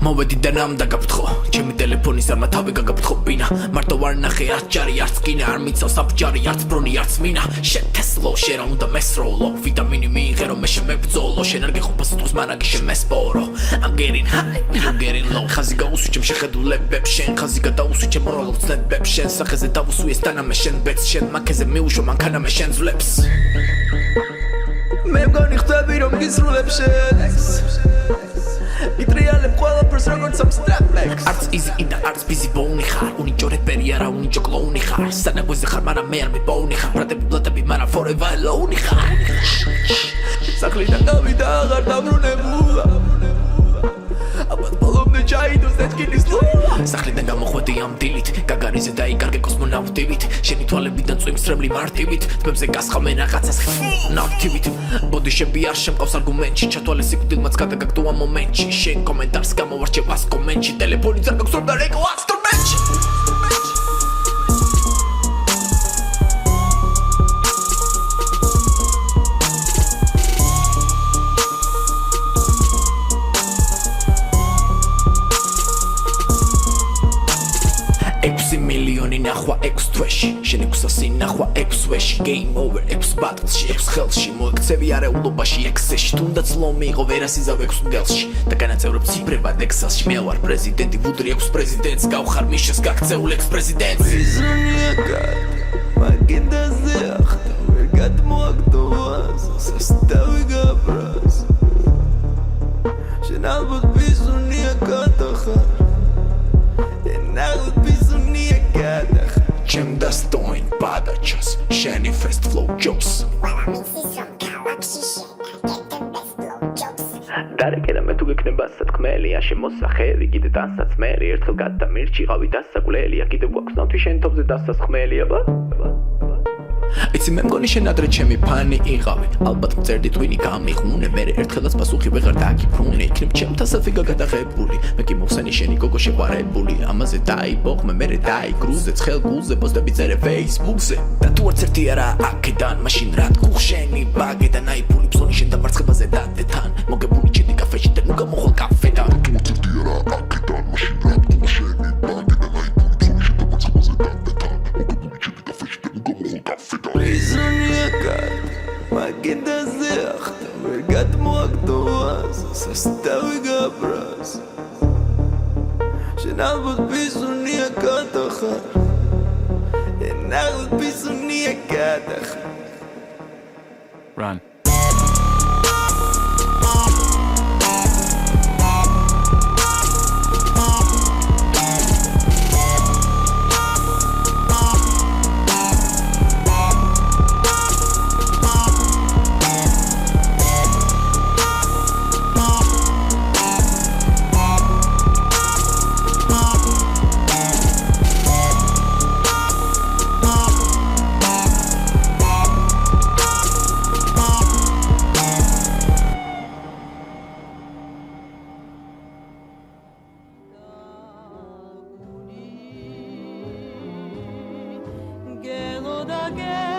მოვედი და ნამდა გაფრთხო ჩემი ტელეფონის არმა თავი გაგაფრთხო ბინა მარტო არ ნახე არც ჯარი არც კინა არ მიცავს აბჯარი არც ბრონი არც მინა შენ თესლო შენ რა უნდა მესროლო ვიტამინი მიიღე რომ მე შემებძოლო შენ არ გეხო პასტოს მანაგი შემესპორო I'm getting high you getting low ხაზი გაუსვი ჩემ შეხედულებებს შენ ხაზი გადაუსვი ჩემ როლობს ნებებს შენ სახეზე დავუსვი ეს თანამე შენ ბეც შენ მაქეზე მიუშვო მანქანამე შენ ძლებს მე მგონი ხვდები რომ გისრულებ შენ იტრიალებ ყველაფერს როგორც ამ სტრაპლექს არც easy და არც busy ბოუნი ხარ უნიჯო რეპერი არა უნიჯო კლოუნი ხარ სანაგვეზე ხარ მაგრამ მე არ მებოუნი ხარ ბრატები ბლატები მაგრამ forever alone ხარ სახლიდან გავიდა აღარ დაბრუნებულა ალბათ ბოლომდე ჩაიდოს ეჭკინის ლულა სახლიდან გამოხვედი ამ დილით გაგარიზე დაიკარგე კოსმონავტივით შენი თვალებიდან წვიმს რემლი მარტივით თმებზე გასხამე რაღაცას ნავთივით ბოდიშები არ შემყავს არგუმენტში ჩათვალე სიკვდილმაც გადაგაგდო ამ მომენტში შენ კომენტარს გამოვარჩევ ას კომენტში ტელეფონი ძარ გაქვს რომ დარეკო ინსტრუმენტში მილიონი ნახვა 6 თვეში შენ 600 ნახვა 6 ვეში game over 6 ბატლში 6 ხელში მოექცევი არეულობაში ექსეში თუნდაც ლომი იყო ვერასიზავ 6 მგელში და განაწევრებ ციფრებად ექსელში მე ვარ პრეზიდენტი ვუდრი 6 პრეზიდენტს გავხარ მიშეს გაქცეულ ექს პრეზიდენტს იზრუნიაკა მაგინდაზე ახტა ვერ გადმოაგდოვას სასტავი გაბრას შენ ალბათ ბიზუნიაკა ხარ Чем достоин падачас, Shiny Fest Flow Jobs Дарекერა მე თუ გეკნება სათქმელია შემოსახევი კიდე დასაცმელი ერთხელ გადამირჩიღავი დასაკლელია კიდე გვაქვს ნავთვი შენ თოფზე დასასხმელია იცი მე მგონი შენ ადრე ჩემი ფანი იყავი ალბათ მწერდი twini გამიხუნე მე ერთხელაც პასუხი ვეღარ დაგიბრუნე იქნებ ჩემთან საფიგა გადაღებული მე კი მოხსენი შენი გოგო შეყვარებული ამაზე დაიბოხმე მე დაიგრუზე ცხელ გულზე პოსტები წერე Facebook-ზე და თუ არც ერთი არა აქედან მაშინ რა თქუხ შენი ბაგედან აიფული ფსონი შენ დამარცხებაზე დადეთან მოგებული ჩიტი კაფეში და ნუ გამოხვალ კაფედან თუ არც ერთი არა აქედან მაშინ რა თქუხ შენი ბაგედან აიფული ფსონი შენ დამარცხებაზე დადეთან მოგებული ჩიტი კაფეში და ნუ გამოხვალ კაფედან Იზრუნიაკა მაგინდაზე ახტა ვერ გადმოაგდოვას სასტავი გაბრას შენ ალბათ ბიზუნიაკა ხარ შენ ალბათ ბიზუნიაკა ხარ Run again